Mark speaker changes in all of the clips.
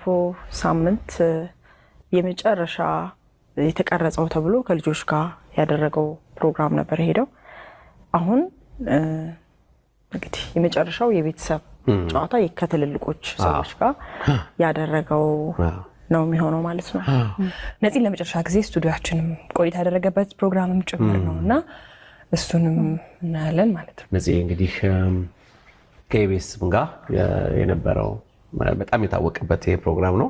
Speaker 1: ባለፈው ሳምንት የመጨረሻ የተቀረጸው ተብሎ ከልጆች ጋር ያደረገው ፕሮግራም ነበር ሄደው አሁን እንግዲህ የመጨረሻው የቤተሰብ ጨዋታ ከትልልቆች ሰዎች ጋር ያደረገው ነው የሚሆነው ማለት ነው።
Speaker 2: ነፂ ለመጨረሻ ጊዜ ስቱዲዮአችንም ቆይታ ያደረገበት ፕሮግራምም ጭምር ነውና እሱንም እናያለን ማለት ነው።
Speaker 3: ነፂ እንግዲህ ከኢቢኤስም ጋር የነበረው በጣም የታወቀበት ይሄ ፕሮግራም ነው።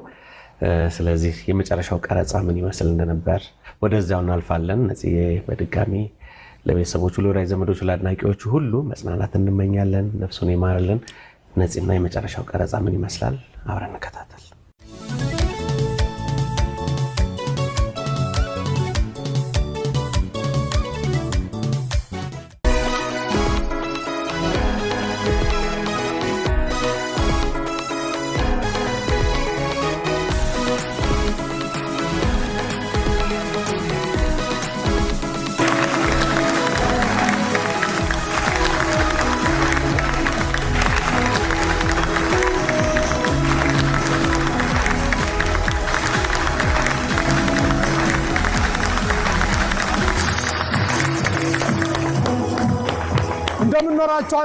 Speaker 3: ስለዚህ የመጨረሻው ቀረጻ ምን ይመስል እንደነበር ወደዛው እናልፋለን። ነፂ በድጋሚ ለቤተሰቦቹ፣ ለወዳጅ ዘመዶቹ፣ ለአድናቂዎቹ ሁሉ መጽናናት እንመኛለን። ነፍሱን ይማርልን። ነፂና የመጨረሻው ቀረጻ ምን ይመስላል አብረን እንከታተል።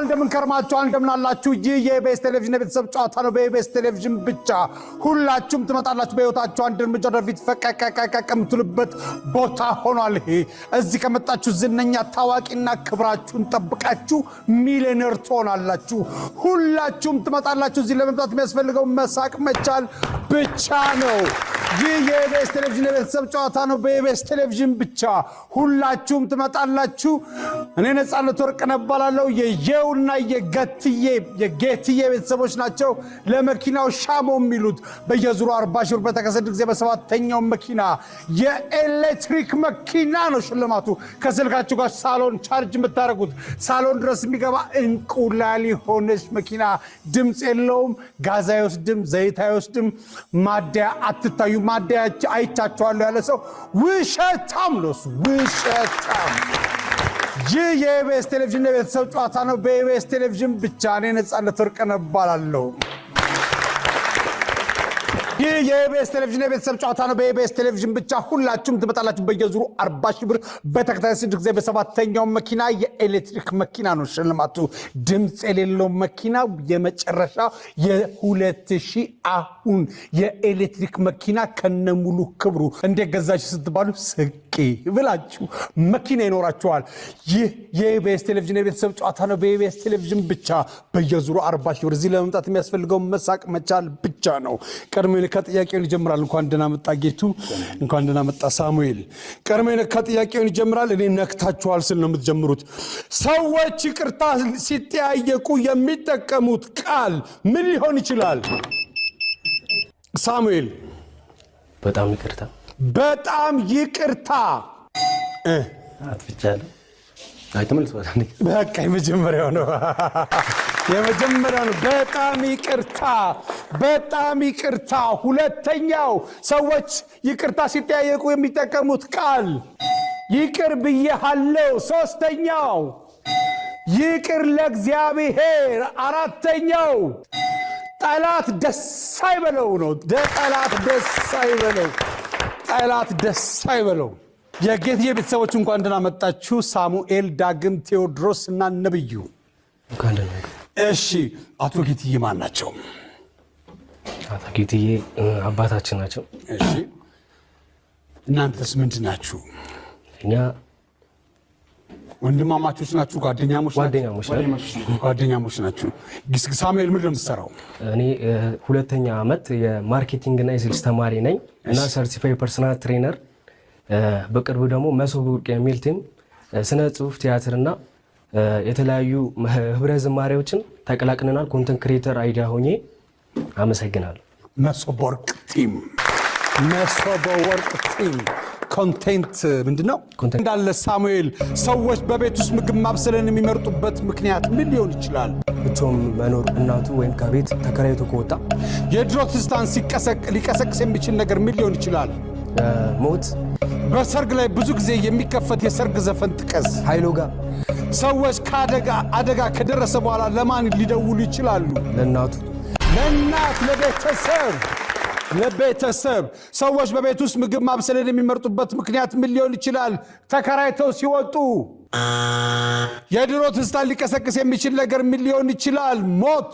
Speaker 4: እንደምን ከርማችኋል እንደምን አላችሁ? ይህ የኢቢኤስ ቴሌቪዥን የቤተሰብ ጨዋታ ነው። በኢቢኤስ ቴሌቪዥን ብቻ ሁላችሁም ትመጣላችሁ። በህይወታችሁ አንድ እርምጃ ወደፊት ፈቀቀቀቀ የምትሉበት ቦታ ሆኗል። ይሄ እዚህ ከመጣችሁ ዝነኛ ታዋቂና ክብራችሁን ጠብቃችሁ ሚሊዮነር ትሆናላችሁ። ሁላችሁም ትመጣላችሁ። እዚህ ለመምጣት የሚያስፈልገው መሳቅ መቻል ብቻ ነው። ይህ የኢቢኤስ ቴሌቪዥን የቤተሰብ ጨዋታ ነው። በኢቢኤስ ቴሌቪዥን ብቻ ሁላችሁም ትመጣላችሁ። እኔ ነፃነት ወርቅነህ እባላለሁ። የየውና የጌትዬ ቤተሰቦች ናቸው። ለመኪናው ሻሞ የሚሉት በየዙሩ 40 ሺህ ብር በተከሰተ ጊዜ በሰባተኛው መኪና የኤሌክትሪክ መኪና ነው ሽልማቱ። ከስልካችሁ ጋር ሳሎን ቻርጅ የምታደርጉት ሳሎን ድረስ የሚገባ እንቁላል የሆነች መኪና፣ ድምፅ የለውም፣ ጋዝ አይወስድም፣ ዘይት አይወስድም፣ ማደያ አትታዩ። ማደያ አይቻቸዋለሁ ያለ ሰው ውሸታም ነው። እሱ ውሸታም። ይህ የኢቢኤስ ቴሌቪዥን የቤተሰብ ጨዋታ ነው። በኢቢኤስ ቴሌቪዥን ብቻ። እኔ ነፃነት ወርቅነህ እባላለሁ። ይህ የኢቢኤስ ቴሌቪዥን የቤተሰብ ጨዋታ ነው። በኢቢኤስ ቴሌቪዥን ብቻ ሁላችሁም ትመጣላችሁ። በየዙሩ 40 ሺህ ብር በተከታታይ 6 ጊዜ በሰባተኛው መኪና የኤሌክትሪክ መኪና ነው ሽልማቱ። ድምፅ የሌለው መኪና የመጨረሻ የ2000 አሁን የኤሌክትሪክ መኪና ከነሙሉ ክብሩ እንዴት ገዛችሁ ስትባሉ ስቂ ብላችሁ መኪና ይኖራችኋል። ይህ የኢቢኤስ ቴሌቪዥን የቤተሰብ ጨዋታ ነው። በኢቢኤስ ቴሌቪዥን ብቻ በየዙሩ 40 ሺህ ብር። እዚህ ለመምጣት የሚያስፈልገው መሳቅ መቻል ብቻ ነው። ቀድሜ ከጥያቄውን ይጀምራል። እንኳን ደህና መጣ ጌቱ፣ እንኳን ደህና መጣ ሳሙኤል። ቀድሜ ከጥያቄውን ይጀምራል። እኔ ነክታችኋል ስል ነው የምትጀምሩት። ሰዎች ይቅርታ ሲጠያየቁ የሚጠቀሙት ቃል ምን ሊሆን ይችላል? ሳሙኤል።
Speaker 3: በጣም ይቅርታ።
Speaker 4: በጣም ይቅርታ።
Speaker 3: አጥፍቻለሁ። አይተመልስ ወጣኝ።
Speaker 4: በቃ የመጀመሪያው ነው። በጣም ይቅርታ። በጣም ይቅርታ። ሁለተኛው ሰዎች ይቅርታ ሲጠያየቁ የሚጠቀሙት ቃል ይቅር ብዬሃለሁ። ሶስተኛው ይቅር ለእግዚአብሔር። አራተኛው ጠላት ደስ አይበለው ነው። ጠላት ደስ አይበለው። ጠላት ደስ አይበለው። የጌትዬ ቤተሰቦች እንኳን ደህና መጣችሁ። ሳሙኤል፣ ዳግም፣ ቴዎድሮስ እና ነብዩ። እሺ አቶ ጌትዬ ማን ናቸው?
Speaker 5: አቶ ጌትዬ አባታችን ናቸው።
Speaker 4: እሺ እናንተስ ምንድን ናችሁ?
Speaker 5: እኛ
Speaker 4: ወንድማማቾች ናችሁ? ጓደኛሞች ናችሁ? ሳሙኤል ምንድን ነው የምትሰራው?
Speaker 5: እኔ ሁለተኛ ዓመት የማርኬቲንግ እና የሴልስ ተማሪ ነኝ እና ሰርቲፋይድ ፐርሰናል ትሬነር። በቅርቡ ደግሞ መሶበ ወርቅ የሚል ቲም ስነ ጽሁፍ፣ ቲያትርና የተለያዩ ህብረ ዝማሬዎችን ተቀላቅለናል። ኮንተንት ክሬተር አይዲያ ሆኜ አመሰግናለሁ።
Speaker 4: መሶበ ወርቅ ቲም ኮንቴንት ምንድነው? እንዳለ ሳሙኤል፣ ሰዎች በቤት ውስጥ ምግብ ማብሰልን የሚመርጡበት ምክንያት ምን ሊሆን ይችላል?
Speaker 5: ብቻውን መኖር፣ እናቱ ወይም ከቤት ተከራይቶ ከወጣ።
Speaker 4: የድሮ ትዝታን ሊቀሰቅስ የሚችል ነገር ምን ሊሆን ይችላል?
Speaker 5: ሞት።
Speaker 4: በሰርግ ላይ ብዙ ጊዜ የሚከፈት የሰርግ ዘፈን ጥቀስ።
Speaker 5: ኃይሎ ጋር።
Speaker 4: ሰዎች አደጋ ከደረሰ በኋላ ለማን ሊደውሉ ይችላሉ?
Speaker 5: ለእናቱ፣
Speaker 4: ለእናት፣ ለቤተሰብ። ለቤተሰብ ሰዎች በቤት ውስጥ ምግብ ማብሰልን የሚመርጡበት ምክንያት ምን ሊሆን ይችላል? ተከራይተው ሲወጡ። የድሮ ትዝታን ሊቀሰቅስ የሚችል ነገር ምን ሊሆን ይችላል? ሞት።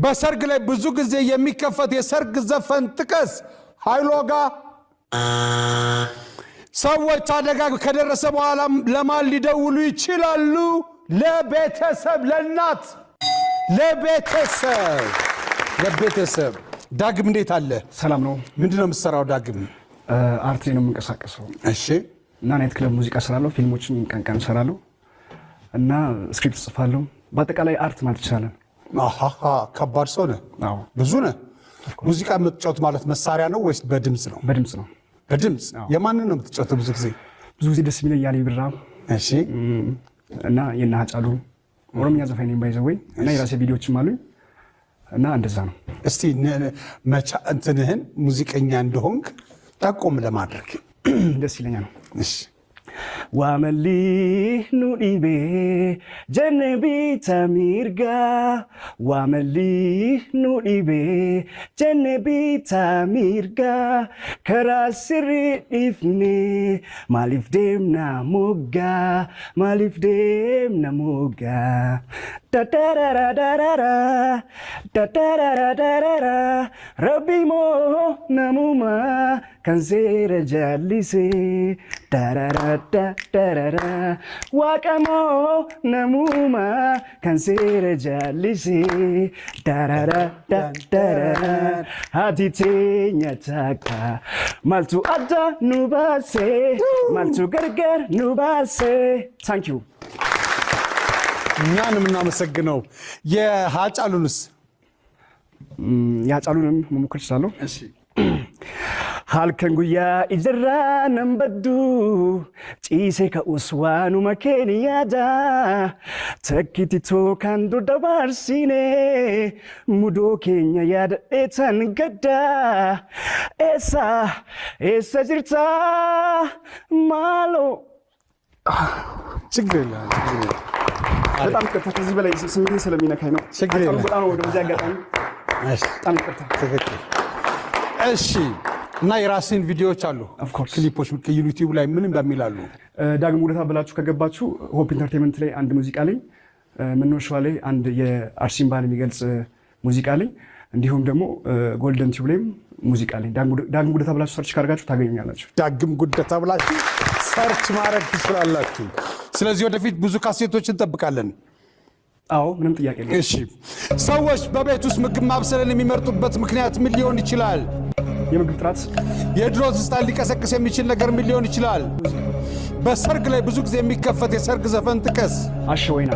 Speaker 4: በሰርግ ላይ ብዙ ጊዜ የሚከፈት የሰርግ ዘፈን ጥቀስ። ኃይሎጋ። ሰዎች አደጋ ከደረሰ በኋላ ለማን ሊደውሉ ይችላሉ? ለቤተሰብ፣ ለእናት፣ ለቤተሰብ። ዳግም እንዴት አለ?
Speaker 6: ሰላም ነው።
Speaker 4: ምንድነው የምትሰራው ዳግም?
Speaker 6: አርት ነው የምንቀሳቀሰው።
Speaker 4: እሺ።
Speaker 6: እና ናይት ክለብ ሙዚቃ እሰራለሁ፣ ፊልሞችን ቀን እሰራለሁ እና ስክሪፕት ጽፋለሁ። በአጠቃላይ አርት ማለት ይቻላል።
Speaker 4: አሃ፣ ከባድ ሰው ነህ።
Speaker 6: አዎ፣
Speaker 4: ብዙ ነህ። ሙዚቃ የምትጫወት ማለት መሳሪያ ነው ወይስ በድምፅ ነው?
Speaker 6: በድምፅ ነው።
Speaker 4: በድምፅ። የማንን ነው የምትጫወተው? ብዙ ጊዜ ደስ የሚለኝ ያሌ ብራ፣
Speaker 3: እሺ፣
Speaker 6: እና የእነ ሃጫሉ ኦሮምኛ ዘፋኝ ነኝ ባይዘወይ እና የራሴ ቪዲዮዎችም አሉኝ እና እንደዛ ነው።
Speaker 4: እስቲ መቻ እንትንህን ሙዚቀኛ እንደሆንክ ጠቆም ለማድረግ
Speaker 6: ደስ ይለኛል።
Speaker 4: እሺ።
Speaker 6: ዋመሊ ኑዲቤ ጀነቢ ታሚርጋ ዋመሊ ኑዲቤ ጀነቢ ታሚርጋ ከራስሪ ኢፍኔ ማሊፍ ደምና ሞጋ ማሊፍ ደምና ሞጋ ዳዳራዳራራ ዳዳራዳራራ ረቢሞ ነሙማ ከንሴረ ጃሊሴ ዳራራዳራራ ዋቀሞ ነሙማ ከንሴረ ጃሊሴ ዳራራዳራራ ሀቲቴኛ ታካ ማልቱ አዳ ኑባሴ ማልቱ ገርገር ኑባሴ። ታንኪዩ።
Speaker 4: እኛን የምናመሰግነው። የሃጫሉንስ?
Speaker 6: የሃጫሉንም መሞከር እችላለሁ።
Speaker 4: እሺ።
Speaker 6: halkan guyyaa ijarraa nan baddu ciisee ka'us waanuma keenya yaada takkiti tookaan dur dabarsine mudoo keenya yaadadheetan gadda eessa jirta maaloo
Speaker 4: ችግር የለም።
Speaker 6: በጣም ይቅርታ ከዚህ በላይ ስሜቴ ስለሚነካኝ ነው።
Speaker 4: ችግር የለም።
Speaker 6: በጣም ወደዚህ አጋጣሚ በጣም ይቅርታ።
Speaker 4: ትክክል። እሺ። እና የራስን ቪዲዮዎች አሉ፣ ክሊፖች ዩቲዩብ ላይ ምንም በሚላሉ
Speaker 6: ዳግም ጉደታ ብላችሁ ከገባችሁ ሆፕ ኢንተርቴንመንት ላይ አንድ ሙዚቃ ላይ ምንወሸዋ ላይ አንድ የአርሲን ባህል የሚገልጽ ሙዚቃ ላይ እንዲሁም ደግሞ ጎልደን ቲዩብ ላይም ሙዚቃ ላይ ዳግም ጉደታ ብላችሁ ሰርች ካርጋችሁ ታገኙኛላችሁ።
Speaker 4: ዳግም ጉደታ ብላችሁ ሰርች ማድረግ ትችላላችሁ። ስለዚህ ወደፊት ብዙ ካሴቶችን እንጠብቃለን።
Speaker 6: አዎ፣ ምንም ጥያቄ የለም።
Speaker 4: እሺ። ሰዎች በቤት ውስጥ ምግብ ማብሰልን የሚመርጡበት ምክንያት ምን ሊሆን ይችላል?
Speaker 6: የምግብ ጥራት።
Speaker 4: የድሮ ትዝታን ሊቀሰቅስ የሚችል ነገር ምን ሊሆን ይችላል? በሰርግ ላይ ብዙ ጊዜ የሚከፈት የሰርግ ዘፈን ጥቀስ።
Speaker 6: አሸ ወይና።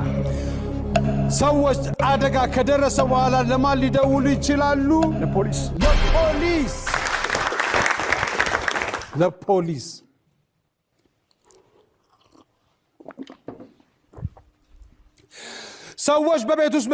Speaker 4: ሰዎች አደጋ ከደረሰ በኋላ ለማን ሊደውሉ ይችላሉ? ለፖሊስ። ሰዎች በቤት ውስጥ